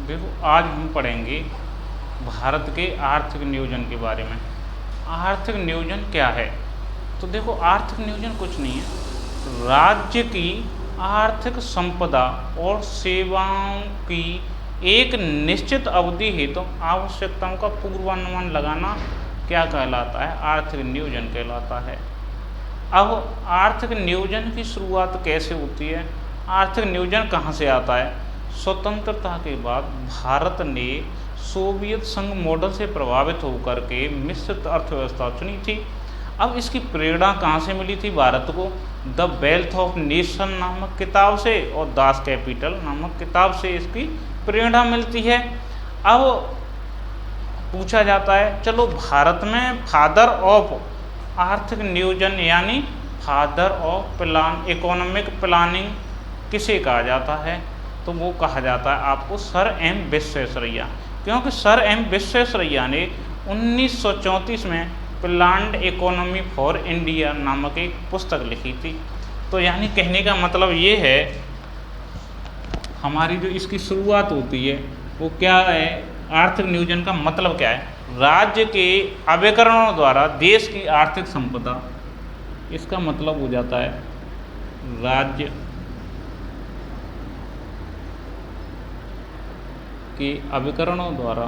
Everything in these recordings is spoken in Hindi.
देखो आज हम पढ़ेंगे भारत के आर्थिक नियोजन के बारे में। आर्थिक नियोजन क्या है? तो देखो आर्थिक नियोजन कुछ नहीं है, राज्य की आर्थिक संपदा और सेवाओं की एक निश्चित अवधि हेतु आवश्यकताओं का पूर्वानुमान लगाना क्या कहलाता है? आर्थिक नियोजन कहलाता है। अब आर्थिक नियोजन की शुरुआत कैसे होती है? आर्थिक नियोजन कहाँ से आता है? स्वतंत्रता के बाद भारत ने सोवियत संघ मॉडल से प्रभावित होकर के मिश्रित अर्थव्यवस्था चुनी थी। अब इसकी प्रेरणा कहाँ से मिली थी भारत को? द वेल्थ ऑफ नेशन नामक किताब से और दास कैपिटल नामक किताब से इसकी प्रेरणा मिलती है। अब पूछा जाता है, चलो भारत में फादर ऑफ आर्थिक नियोजन यानी फादर ऑफ इकोनॉमिक प्लानिंग किसे कहा जाता है? तो वो कहा जाता है आपको सर एम विश्वेश्वरैया, क्योंकि सर एम विश्वेश्वरैया ने 1934 में प्लान्ड इकोनॉमी फॉर इंडिया नामक एक पुस्तक लिखी थी। तो यानी कहने का मतलब ये है, हमारी जो इसकी शुरुआत होती है वो क्या है? आर्थिक नियोजन का मतलब क्या है? राज्य के अभिकरणों द्वारा देश की आर्थिक संपदा, इसका मतलब हो जाता है राज्य के अभिकरणों द्वारा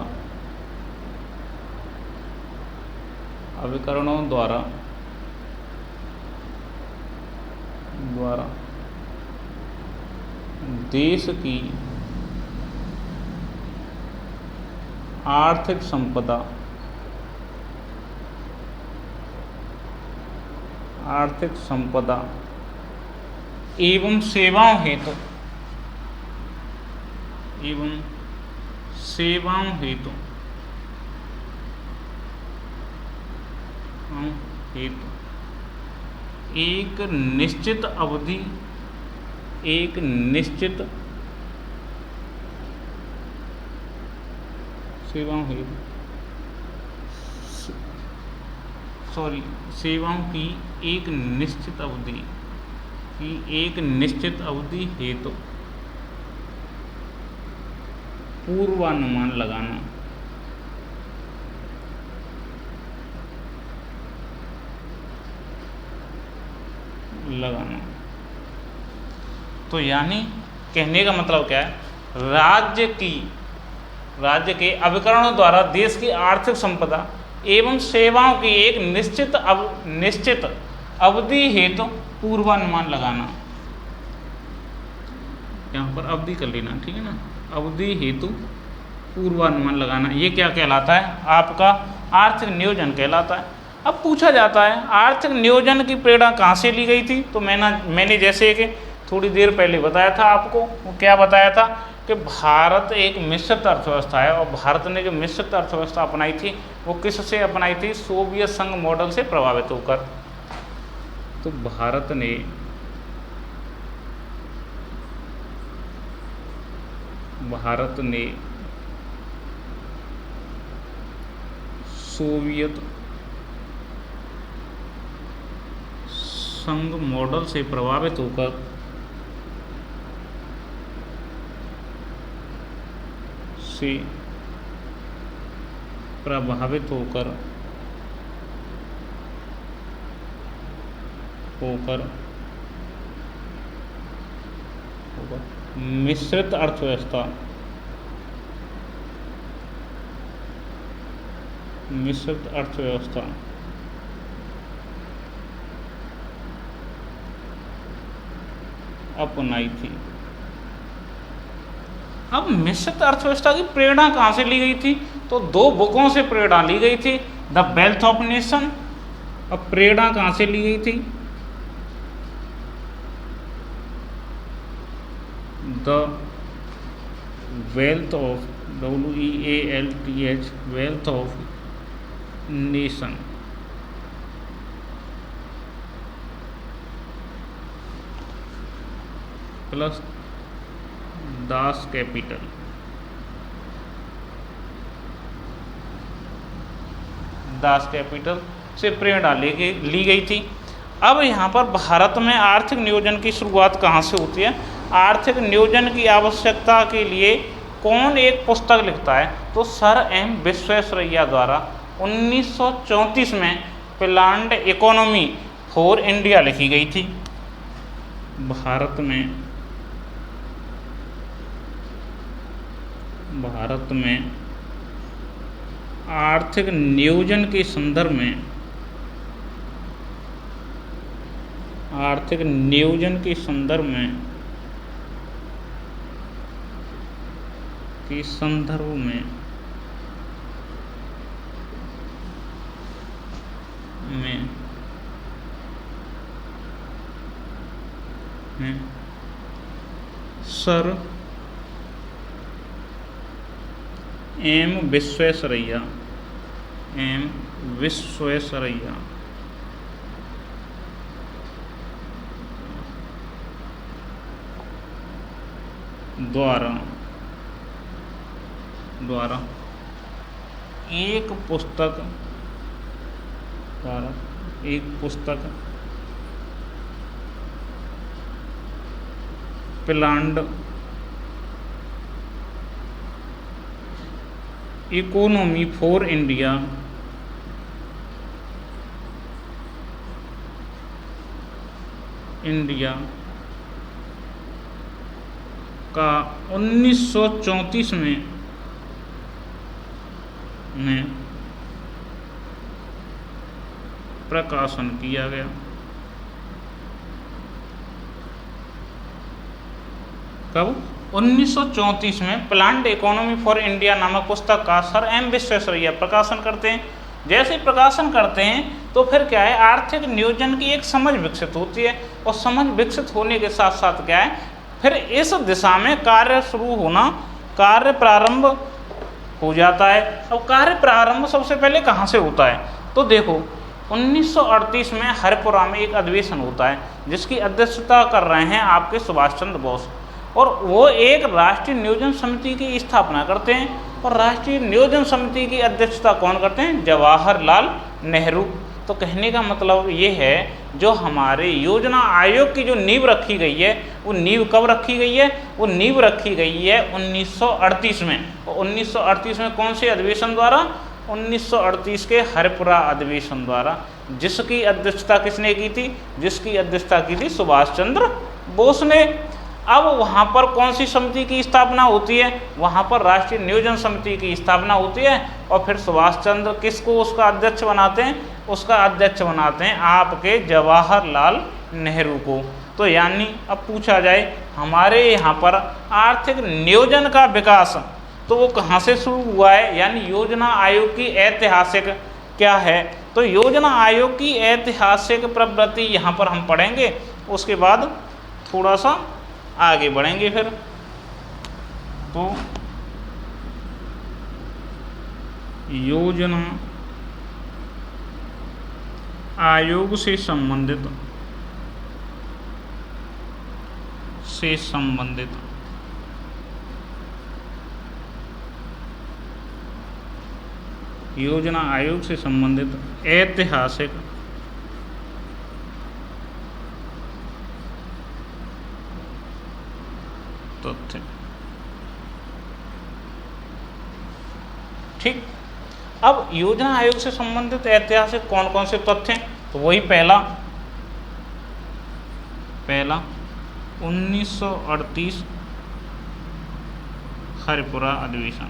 देश की आर्थिक संपदा एवं सेवाओं हेतु एक निश्चित अवधि सेवाओं की एक निश्चित अवधि हेतु पूर्वानुमान लगाना। तो यानी कहने का मतलब क्या है? राज्य के अभिकरणों द्वारा देश की आर्थिक संपदा एवं सेवाओं की एक निश्चित अवधि हेतु पूर्वानुमान लगाना। यहाँ पर अवधि कर लेना, ठीक है ना? अवधि हेतु पूर्वानुमान लगाना, ये क्या कहलाता है? आपका आर्थिक नियोजन कहलाता है। अब पूछा जाता है आर्थिक नियोजन की प्रेरणा कहाँ से ली गई थी? तो मैंने जैसे कि थोड़ी देर पहले बताया था आपको, वो क्या बताया था कि भारत एक मिश्रित अर्थव्यवस्था है, और भारत ने जो मिश्रित अर्थव्यवस्था अपनाई थी वो किससे अपनाई थी? सोवियत संघ मॉडल से प्रभावित होकर। तो भारत ने सोवियत संघ मॉडल से प्रभावित होकर मिश्रित अर्थव्यवस्था अपनाई थी। अब मिश्रित अर्थव्यवस्था की प्रेरणा कहाँ से ली गई थी? तो दो बुकों से प्रेरणा ली गई थी, द वेल्थ ऑफ नेशन। अब प्रेरणा कहाँ से ली गई थी? The wealth of WEALTH wealth of nation plus Das Kapital से प्रेरणा ली गई थी। अब यहाँ पर भारत में आर्थिक नियोजन की शुरुआत कहाँ से होती है? आर्थिक नियोजन की आवश्यकता के लिए कौन एक पुस्तक लिखता है? तो सर एम विश्वेश्वरैया द्वारा 1934 में प्लान्ड इकोनॉमी फॉर इंडिया लिखी गई थी। भारत में आर्थिक नियोजन के संदर्भ में सर एम विश्वेश्वरैया द्वारा एक पुस्तक प्लान्ड इकोनॉमी फॉर इंडिया का 1934 में प्रकाशन किया गया। कब? 1934 में प्लान्ड इकोनॉमी फॉर इंडिया नामक पुस्तक का सर एम विश्वेश्वरैया प्रकाशन करते हैं। जैसे ही प्रकाशन करते हैं तो फिर क्या है, आर्थिक नियोजन की एक समझ विकसित होती है, और समझ विकसित होने के साथ साथ क्या है, फिर इस दिशा में कार्य प्रारंभ हो जाता है। अब कार्य प्रारंभ सबसे पहले कहाँ से होता है? तो देखो 1938 में हरिपुरा में एक अधिवेशन होता है जिसकी अध्यक्षता कर रहे हैं आपके सुभाष चंद्र बोस, और वो एक राष्ट्रीय नियोजन समिति की स्थापना करते हैं। और राष्ट्रीय नियोजन समिति की अध्यक्षता कौन करते हैं? जवाहरलाल नेहरू। तो कहने का मतलब ये है, जो हमारे योजना आयोग की जो नींव रखी गई है, वो नींव कब रखी गई है? वो नींव रखी गई है 1938 में। और 1938 में कौन से अधिवेशन द्वारा? 1938 के हरिपुरा अधिवेशन द्वारा, जिसकी अध्यक्षता किसने की थी? जिसकी अध्यक्षता की थी सुभाष चंद्र बोस ने। अब वहाँ पर कौन सी समिति की स्थापना होती है? वहाँ पर राष्ट्रीय नियोजन समिति की स्थापना होती है, और फिर सुभाष चंद्र किसको उसका अध्यक्ष बनाते हैं? उसका अध्यक्ष बनाते हैं आपके जवाहरलाल नेहरू को। तो यानी अब पूछा जाए हमारे यहाँ पर आर्थिक नियोजन का विकास तो वो कहाँ से शुरू हुआ है, यानी योजना आयोग की ऐतिहासिक क्या है? तो योजना आयोग की ऐतिहासिक प्रवृत्ति यहाँ पर हम पढ़ेंगे, उसके बाद थोड़ा सा आगे बढ़ेंगे। फिर तो योजना आयोग से संबंधित योजना आयोग से संबंधित ऐतिहासिक तथ्य। ठीक, अब योजना आयोग से संबंधित ऐतिहासिक कौन कौन से तथ्य हैं? तो वही पहला 1938 हरिपुरा अधिवेशन।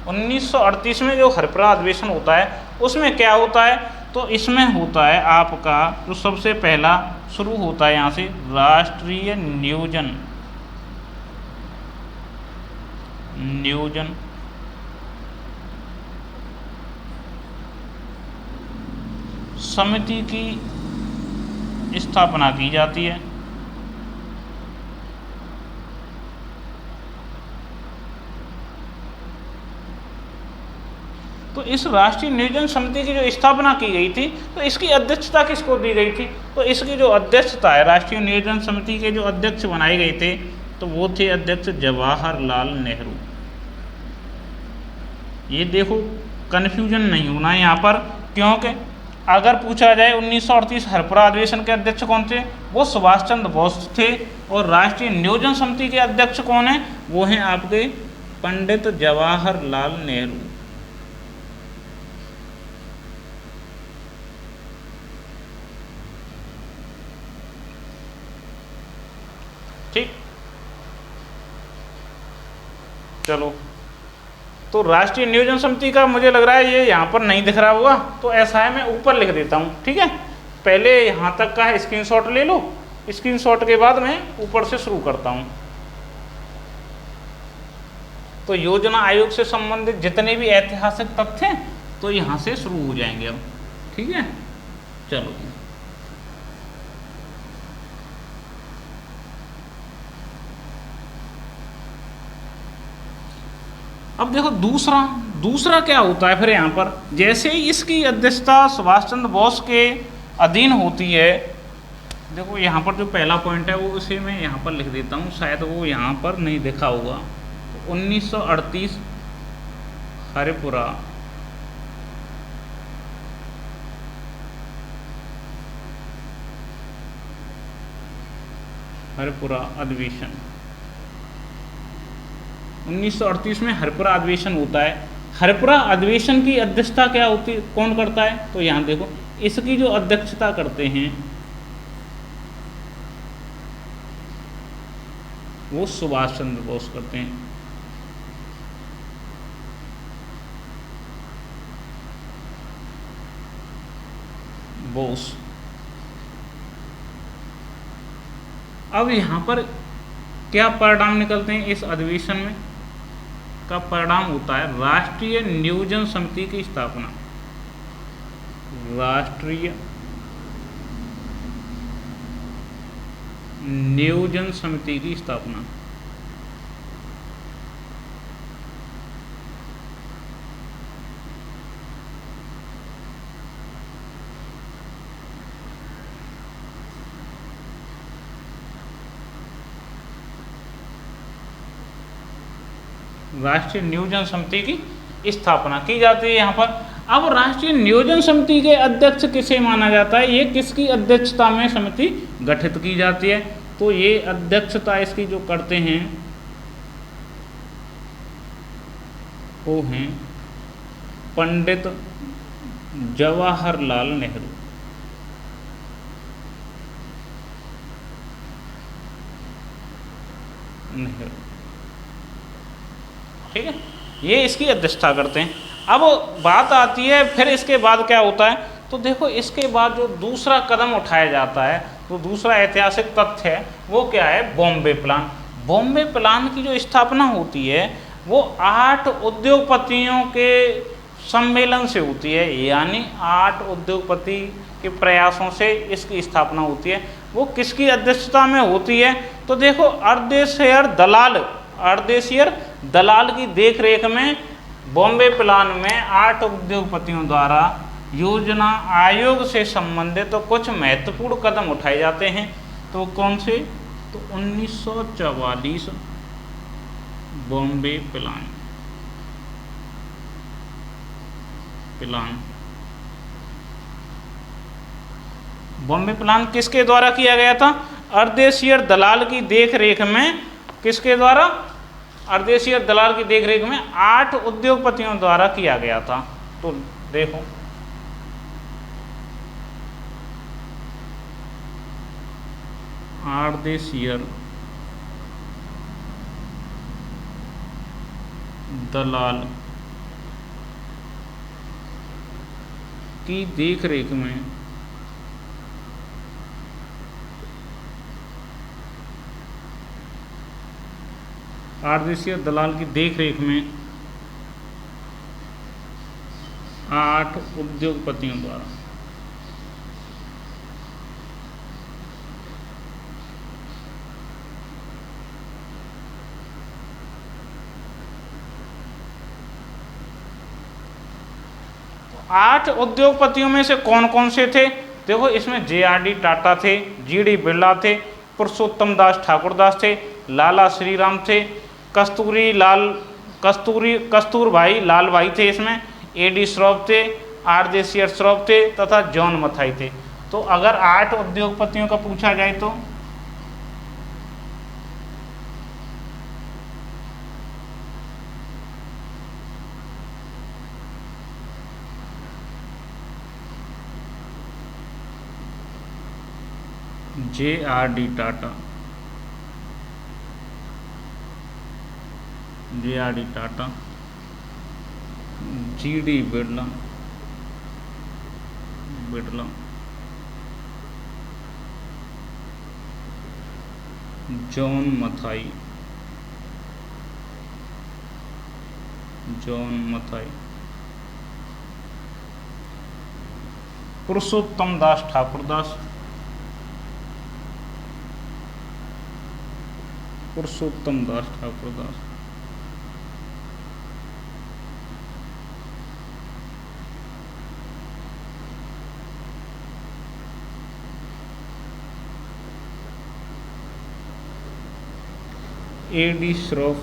उन्नीस सौ 1938 में जो हरिपुरा अधिवेशन होता है उसमें क्या होता है? तो इसमें होता है आपका जो सबसे पहला शुरू होता है यहाँ से राष्ट्रीय नियोजन समिति की स्थापना की जाती है। तो इस राष्ट्रीय नियोजन समिति की जो स्थापना की गई थी तो इसकी अध्यक्षता किसको दी गई थी? तो इसकी जो अध्यक्षता है, राष्ट्रीय नियोजन समिति के जो अध्यक्ष बनाए गए थे तो वो थे अध्यक्ष जवाहरलाल नेहरू। ये देखो कन्फ्यूजन नहीं होना है यहाँ पर, क्योंकि अगर पूछा जाए 1938 हरपुरा अधिवेशन के अध्यक्ष कौन थे, वो सुभाष चंद्र बोस थे। और राष्ट्रीय नियोजन समिति के अध्यक्ष कौन है, वो हैं आपके पंडित जवाहरलाल नेहरू। ठीक, चलो तो राष्ट्रीय नियोजन समिति का मुझे लग रहा है ये यहाँ पर नहीं दिख रहा होगा, तो ऐसा है मैं ऊपर लिख देता हूँ। ठीक है, पहले यहाँ तक का है स्क्रीनशॉट ले लो, स्क्रीनशॉट के बाद मैं ऊपर से शुरू करता हूँ। तो योजना आयोग से संबंधित जितने भी ऐतिहासिक तथ्य हैं तो यहाँ से शुरू हो जाएंगे अब। ठीक है, चलो अब देखो दूसरा क्या होता है फिर यहाँ पर, जैसे ही इसकी अध्यक्षता सुभाष चंद्र बोस के अधीन होती है। देखो यहाँ पर जो पहला पॉइंट है वो उसे मैं यहाँ पर लिख देता हूँ, शायद वो यहाँ पर नहीं देखा होगा। 1938 हरिपुरा अधिवेशन, 1938 में हरिपुरा अधिवेशन होता है। हरिपुरा अधिवेशन की अध्यक्षता क्या होती, कौन करता है, तो यहाँ देखो इसकी जो अध्यक्षता करते हैं वो सुभाष चंद्र बोस करते हैं। बोस। अब यहाँ पर क्या परिणाम निकलते हैं इस अधिवेशन में का परिणाम होता है राष्ट्रीय नियोजन समिति की स्थापना। राष्ट्रीय नियोजन समिति की स्थापना। राष्ट्रीय नियोजन समिति की स्थापना की जाती है यहाँ पर। अब राष्ट्रीय नियोजन समिति के अध्यक्ष किसे माना जाता है, ये किसकी अध्यक्षता में समिति गठित की जाती है, तो ये अध्यक्षता इसकी जो करते हैं वो हैं पंडित जवाहरलाल नेहरू। ठीक है, ये इसकी अध्यक्षता करते हैं। अब बात आती है फिर इसके बाद क्या होता है, तो देखो इसके बाद जो दूसरा कदम उठाया जाता है, तो दूसरा ऐतिहासिक तथ्य है वो क्या है, बॉम्बे प्लान। बॉम्बे प्लान की जो स्थापना होती है वो 8 उद्योगपतियों के सम्मेलन से होती है, यानी 8 उद्योगपति के प्रयासों से इसकी स्थापना होती है। वो किसकी अध्यक्षता में होती है, तो देखो अर्देशियर दलाल की देखरेख में बॉम्बे प्लान में 8 उद्योगपतियों द्वारा योजना आयोग से संबंधित तो कुछ महत्वपूर्ण कदम उठाए जाते हैं। तो कौन से, तो 1944 बॉम्बे प्लान। बॉम्बे प्लान किसके द्वारा किया गया था, अर्देशियर दलाल की देखरेख में, किसके द्वारा, अर्देशियर दलाल की देखरेख में 8 उद्योगपतियों द्वारा किया गया था। तो देखो अर्देशियर दलाल की देखरेख में अर्देशियर दलाल की देखरेख में 8 उद्योगपतियों द्वारा आठ उद्योगपतियों में से कौन कौन से थे, देखो इसमें JRD टाटा थे, GD बिरला थे, पुरुषोत्तम दास ठाकुरदास थे, लाला श्रीराम थे, कस्तूरभाई लाल भाई थे, इसमें AD श्रॉफ थे, आरजेसियर श्रॉफ थे तथा जॉन मथाई थे। तो अगर 8 उद्योगपतियों का पूछा जाए तो JRD Tata, JRD Tata, GD Birla, John Mathai, Purushottam Das Thakurdas, AD Shroff,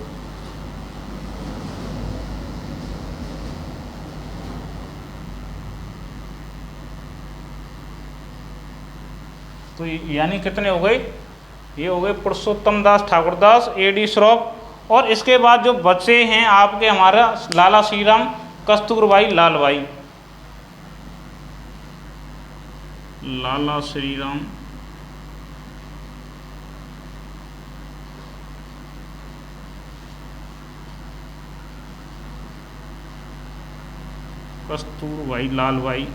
तो यानी कितने हो गए? ये हो गए पुरुषोत्तम दास ठाकुरदास, AD श्रॉफ, और इसके बाद जो बचे हैं आपके हमारा लाला श्रीराम, कस्तूरबाई, लालबाई, लाला श्रीराम, कस्तूरबाई, लालबाई,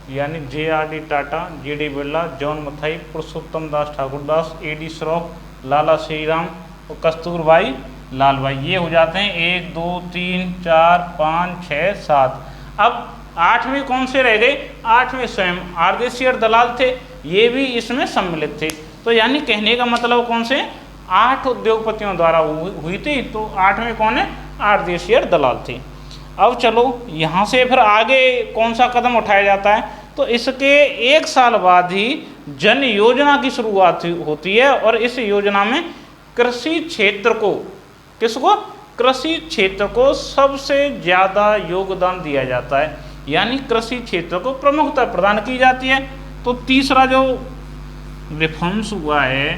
यानी JRD Tata, GD Birla, John Mathai, Purushottam Das Thakurdas, AD Shroff, Lala Shriram और कस्तूरबाई, लालबाई, ये हो जाते हैं 1 2 3 4 5 6 7। अब 8वें कौन से रह गए? 8वें स्वयं आरजेसियर दलाल थे, ये भी इसमें सम्मिलित थे। तो यानी कहने का मतलब कौन से 8 उद्योगपतियों द्वारा हुई थी, तो 8वें कौन है? आरजेसियर दलाल थे। अब चलो यहाँ से फिर आगे कौन सा कदम उठाया जाता है? तो इसके 1 साल बाद ही जन योजना की शुरुआत होती है, और इस योजना में कृषि क्षेत्र को, किसको? कृषि क्षेत्र को सबसे ज़्यादा योगदान दिया जाता है, यानी कृषि क्षेत्र को प्रमुखता प्रदान की जाती है। तो तीसरा जो रिफॉर्म्स हुआ है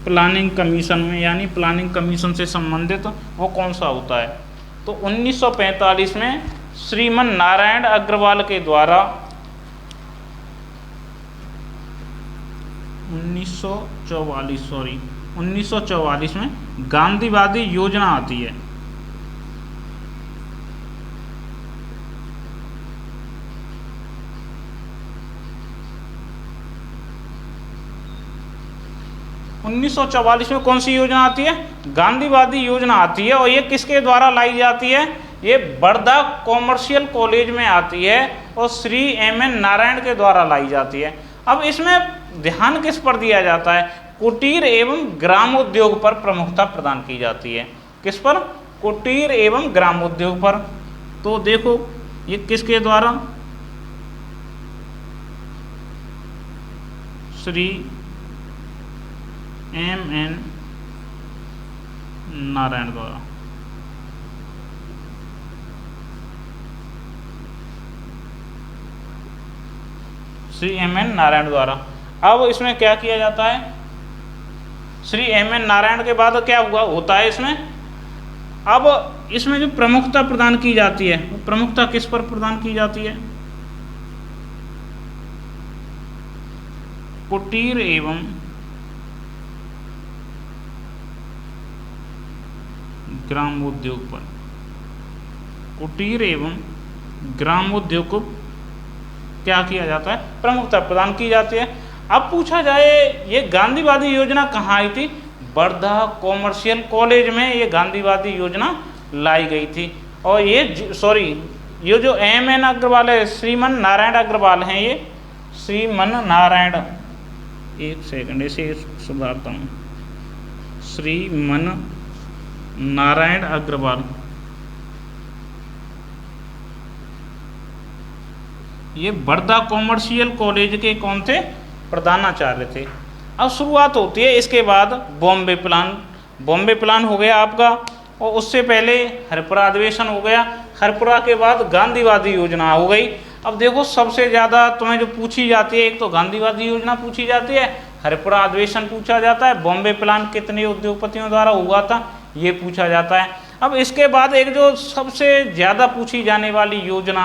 प्लानिंग कमीशन में, यानी प्लानिंग कमीशन से संबंधित, वो कौन सा होता है? तो 1945 में श्रीमन नारायण अग्रवाल के द्वारा 1944 में गांधीवादी योजना आती है। में कौन सी योजना आती है? गांधीवादी योजना आती है, और ये किसके द्वारा लाई जाती है? ये वर्धा कॉमर्शियल कॉलेज में आती है और श्री MN नारायण के द्वारा लाई जाती है। अब इसमें ध्यान किस पर दिया जाता है? कुटीर एवं ग्रामोद्योग पर प्रमुखता प्रदान की जाती है। किस पर? कुटीर एवं ग्रामोद्योग पर। तो देखो ये किसके द्वारा? श्री MN नारायण द्वारा। श्री MN नारायण द्वारा। अब इसमें क्या किया जाता है? श्री MN नारायण के बाद क्या होता है इसमें? अब इसमें जो प्रमुखता प्रदान की जाती है, वो प्रमुखता किस पर प्रदान की जाती है? कुटीर एवं ग्रामोद्योग पर। कुटीर एवं ग्रामोद्योग को क्या किया जाता है? प्रमुखता प्रदान की जाती है। अब पूछा जाए ये गांधीवादी योजना कहाँ आई थी? वर्धा कॉमर्शियल कॉलेज में ये गांधीवादी योजना लाई गई थी। और ये ये जो MN अग्रवाल है, श्रीमन नारायण अग्रवाल हैं, ये श्रीमन नारायण, एक सेकंड इसे सुधारता हूँ, श्रीमन नारायण अग्रवाल, ये वर्धा कॉमर्शियल कॉलेज के कौन थे? प्रधानाचार्य थे। अब शुरुआत होती है इसके बाद बॉम्बे प्लान। बॉम्बे प्लान हो गया आपका, और उससे पहले हरिपुरा अधिवेशन हो गया। हरिपुरा के बाद गांधीवादी योजना हो गई। अब देखो सबसे ज़्यादा तुम्हें जो पूछी जाती है, एक तो गांधीवादी योजना पूछी जाती है, हरिपुरा अधिवेशन पूछा जाता है, बॉम्बे प्लान कितने उद्योगपतियों द्वारा हुआ था ये पूछा जाता है। अब इसके बाद एक जो सबसे ज़्यादा पूछी जाने वाली योजना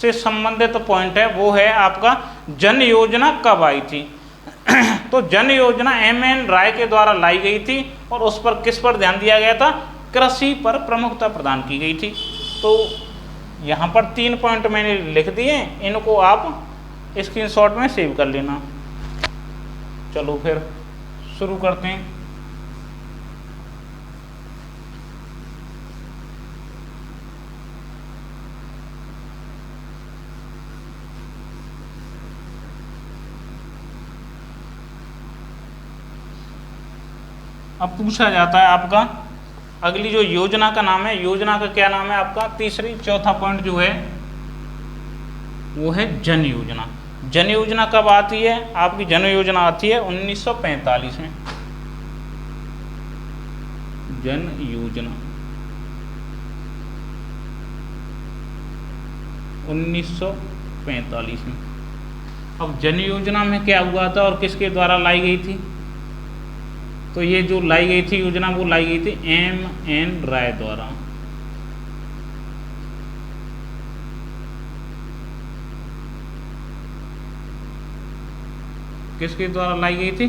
से संबंधित पॉइंट है वो है आपका जन योजना कब आई थी। तो जन योजना एम.एन. राय के द्वारा लाई गई थी, और उस पर किस पर ध्यान दिया गया था, कृषि पर प्रमुखता प्रदान की गई थी। तो यहाँ पर 3 पॉइंट मैंने लिख दिए, इनको आप स्क्रीनशॉट में सेव कर लेना। चलो फिर शुरू करते हैं। अब पूछा जाता है आपका अगली जो योजना का नाम है, योजना का क्या नाम है आपका, चौथा पॉइंट जो है वो है जन योजना। जन योजना कब आती है आपकी, जन योजना आती है 1945 में। जन योजना 1945 में। अब जन योजना में क्या हुआ था और किसके द्वारा लाई गई थी, तो ये जो लाई गई थी योजना वो लाई गई थी एम.एन. राय द्वारा। किसके द्वारा लाई गई थी,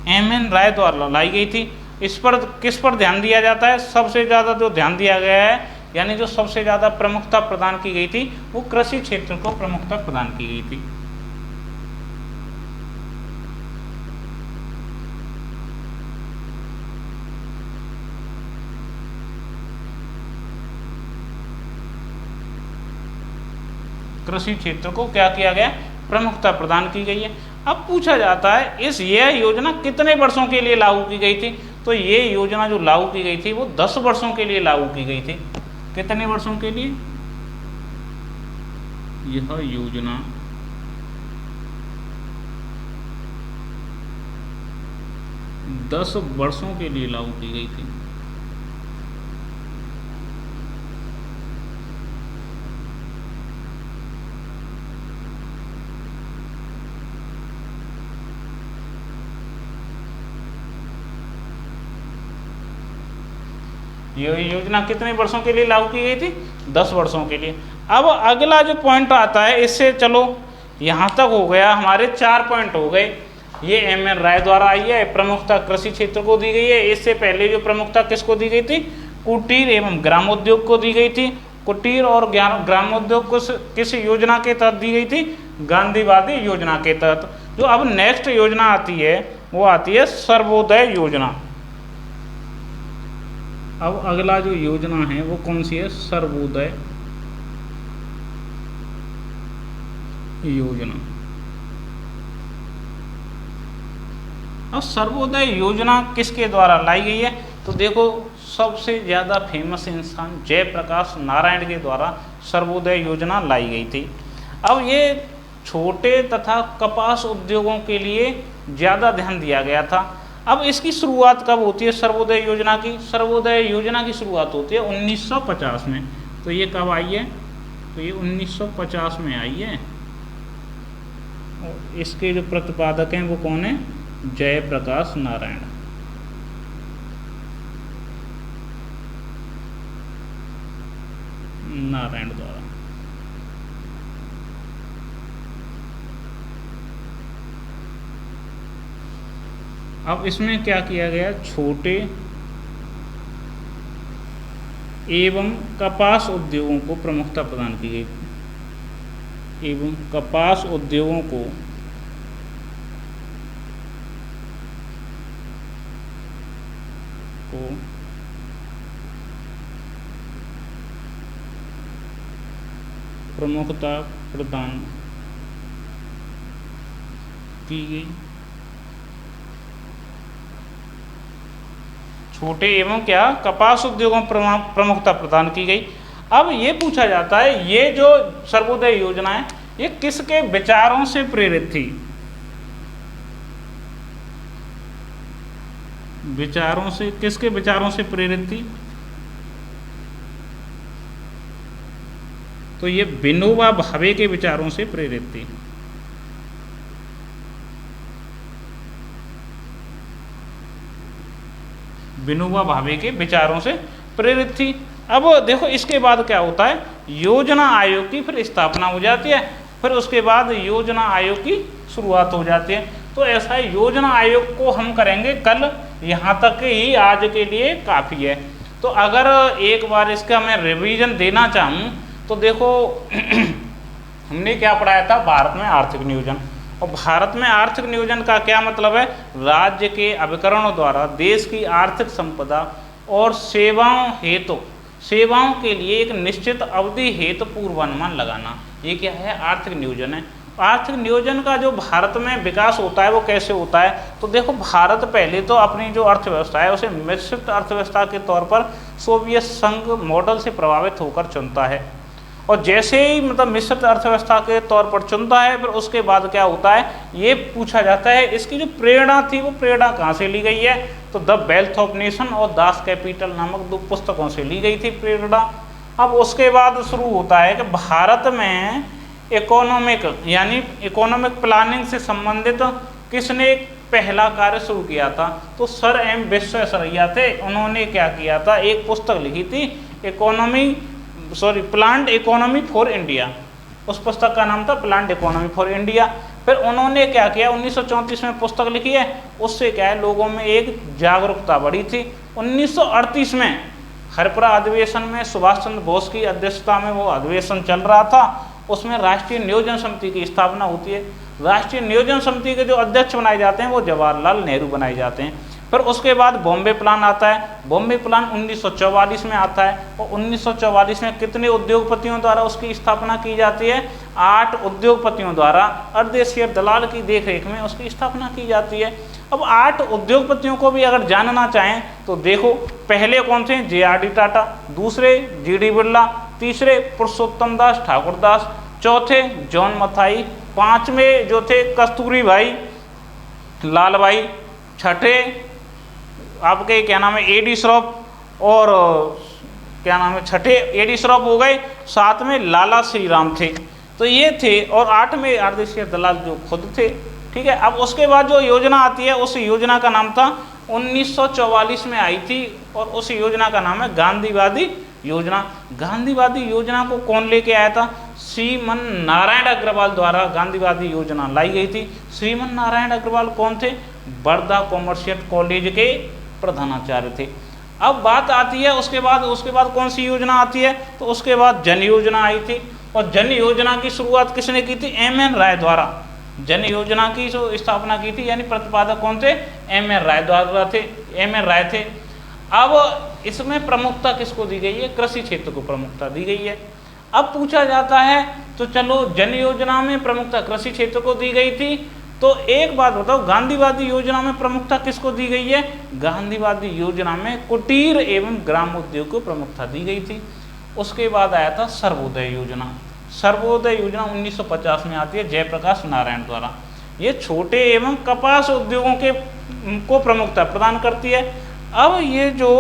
एम.एन. राय द्वारा लाई गई थी। इस पर किस पर ध्यान दिया जाता है, सबसे ज़्यादा जो ध्यान दिया गया है, यानी जो सबसे ज़्यादा प्रमुखता प्रदान की गई थी वो कृषि क्षेत्र को प्रमुखता प्रदान की गई थी। कृषि क्षेत्र को क्या किया गया, प्रमुखता प्रदान की गई है। अब पूछा जाता है यह योजना कितने वर्षों के लिए लागू की गई थी, तो ये योजना जो लागू की गई थी वो 10 वर्षों के लिए लागू की गई थी। कितने वर्षों के लिए, यह योजना 10 वर्षों के लिए लागू की गई थी। ये योजना कितने वर्षों के लिए लागू की गई थी, 10 वर्षों के लिए। अब अगला जो पॉइंट आता है, इससे चलो यहाँ तक हो गया, हमारे 4 पॉइंट हो गए। ये एम.एन. राय द्वारा आई है, प्रमुखता कृषि क्षेत्र को दी गई है। इससे पहले जो प्रमुखता किसको दी गई थी, कुटीर एवं ग्रामोद्योग को दी गई थी। कुटीर और ग्रामोद्योग को किस योजना के तहत दी गई थी, गांधीवादी योजना के तहत। जो अब नेक्स्ट योजना आती है वो आती है सर्वोदय योजना। अब अगला जो योजना है वो कौन सी है, सर्वोदय योजना। अब सर्वोदय योजना किसके द्वारा लाई गई है, तो देखो सबसे ज़्यादा फेमस इंसान जयप्रकाश नारायण के द्वारा सर्वोदय योजना लाई गई थी। अब ये छोटे तथा कपास उद्योगों के लिए ज़्यादा ध्यान दिया गया था। अब इसकी शुरुआत कब होती है सर्वोदय योजना की, सर्वोदय योजना की शुरुआत होती है 1950 में। तो ये कब आई है, तो ये 1950 में आई है। और इसके जो प्रतिपादक हैं वो कौन है, जयप्रकाश नारायण। नारायण द्वारा। अब इसमें क्या किया गया, छोटे एवं कपास उद्योगों को प्रमुखता प्रदान की गई, एवं कपास उद्योगों को प्रमुखता प्रदान की गई। छोटे एवं क्या, कपास उद्योगों प्रमुखता प्रदान की गई। अब ये पूछा जाता है ये जो सर्वोदय योजना है ये किसके विचारों से प्रेरित थी, विचारों से, किसके विचारों से प्रेरित थी? तो ये विनोबा भावे के विचारों से प्रेरित थी। विनोबा भावे के विचारों से प्रेरित थी। अब देखो इसके बाद क्या होता है, योजना आयोग की फिर स्थापना हो जाती है, फिर उसके बाद योजना आयोग की शुरुआत हो जाती है। तो ऐसा है, योजना आयोग को हम करेंगे कल, यहाँ तक ही आज के लिए काफ़ी है। तो अगर एक बार इसका मैं रिवीजन देना चाहूँ तो देखो हमने क्या पढ़ाया था, भारत में आर्थिक नियोजन। और भारत में आर्थिक नियोजन का क्या मतलब है, राज्य के अभिकरणों द्वारा देश की आर्थिक संपदा और सेवाओं के लिए एक निश्चित अवधि हेतु पूर्वानुमान लगाना, ये क्या है, आर्थिक नियोजन है। आर्थिक नियोजन का जो भारत में विकास होता है वो कैसे होता है, तो देखो भारत पहले तो अपनी जो अर्थव्यवस्था है उसे मिश्रित अर्थव्यवस्था के तौर पर सोवियत संघ मॉडल से प्रभावित होकर चुनता है। और जैसे ही मतलब मिश्रित अर्थव्यवस्था के तौर पर चुनता है, फिर उसके बाद क्या होता है, ये पूछा जाता है इसकी जो प्रेरणा थी वो प्रेरणा कहाँ से ली गई है, तो द वेल्थ ऑफ नेशन और दास कैपिटल नामक 2 पुस्तकों से ली गई थी प्रेरणा। अब उसके बाद शुरू होता है कि भारत में इकोनॉमिक यानी इकोनॉमिक प्लानिंग से संबंधित किसने पहला कार्य शुरू किया था, तो सर एम विश्वेश्वरैया थे। उन्होंने क्या किया था, एक पुस्तक लिखी थी प्लान्ड इकोनॉमी फॉर इंडिया। उस पुस्तक का नाम था प्लान्ड इकोनॉमी फॉर इंडिया। फिर उन्होंने क्या किया, 1934 में पुस्तक लिखी है, उससे क्या है लोगों में एक जागरूकता बढ़ी थी। 1938 में हरिपुरा अधिवेशन में सुभाष चंद्र बोस की अध्यक्षता में वो अधिवेशन चल रहा था, उसमें राष्ट्रीय नियोजन समिति की स्थापना होती है। राष्ट्रीय नियोजन समिति के जो अध्यक्ष बनाए जाते हैं वो जवाहरलाल नेहरू बनाए जाते हैं। फिर उसके बाद बॉम्बे प्लान आता है। बॉम्बे प्लान 1944 में आता है और 1944 में कितने उद्योगपतियों द्वारा उसकी स्थापना की जाती है, 8 उद्योगपतियों द्वारा अर्धदेशीय दलाल की देखरेख में उसकी स्थापना की जाती है। अब 8 उद्योगपतियों को भी अगर जानना चाहें तो देखो, पहले कौन थे, जे.आर.डी. टाटा, दूसरे जी.डी. बिरला, तीसरे पुरुषोत्तम दास ठाकुरदास, चौथे जॉन मथाई, पांचवें जो थे कस्तूरी भाई लाल भाई, छठे आपके क्या नाम है ए.डी. श्रॉफ, और क्या नाम है छठे ए.डी. श्रॉफ हो गए, 7वें लाला श्री राम थे। तो ये थे, और 8वें अर्धदेशीय दलाल जो खुद थे। ठीक है, अब उसके बाद जो योजना आती है उस योजना का नाम था 1944 में आई थी, और उस योजना का नाम है गांधीवादी योजना। गांधीवादी योजना को कौन लेके आया था, श्रीमन नारायण अग्रवाल द्वारा गांधीवादी योजना लाई गई थी। श्रीमन नारायण अग्रवाल कौन थे, वर्धा कॉमर्शियल कॉलेज के प्रधानाचार्य थे। अब बात आती है उसके बाद कौन सी योजना आती है, तो उसके बाद जन योजना आई थी। और जन योजना की शुरुआत किसने की थी, एम.एन. राय द्वारा। जन योजना की जो स्थापना की थी यानी प्रतिपादक कौन थे, एम.एन. राय थे। अब इसमें प्रमुखता किसको दी गई है, कृषि क्षेत्र को प्रमुखता दी गई है। अब पूछा जाता है तो चलो जन योजना में प्रमुखता कृषि क्षेत्र को दी गई थी, तो एक बात बताओ, गांधीवादी योजना में प्रमुखता किसको दी गई है, गांधीवादी योजना में कुटीर एवं ग्राम उद्योग को प्रमुखता दी गई थी। उसके बाद आया था सर्वोदय योजना। सर्वोदय योजना 1950 में आती है जयप्रकाश नारायण द्वारा। ये छोटे एवं कपास उद्योगों को प्रमुखता प्रदान करती है। अब ये जो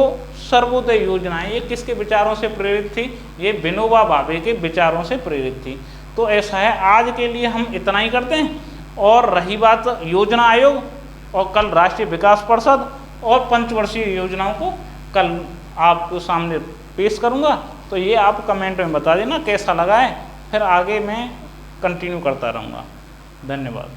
सर्वोदय योजना है ये किसके विचारों से प्रेरित थी, ये विनोबा भावे के विचारों से प्रेरित थी। तो ऐसा है, आज के लिए हम इतना ही करते हैं। और रही बात योजना आयोग और कल राष्ट्रीय विकास परिषद और पंचवर्षीय योजनाओं को कल आपके सामने पेश करूंगा, तो ये आप कमेंट में बता देना कैसा लगा है, फिर आगे मैं कंटिन्यू करता रहूँगा। धन्यवाद।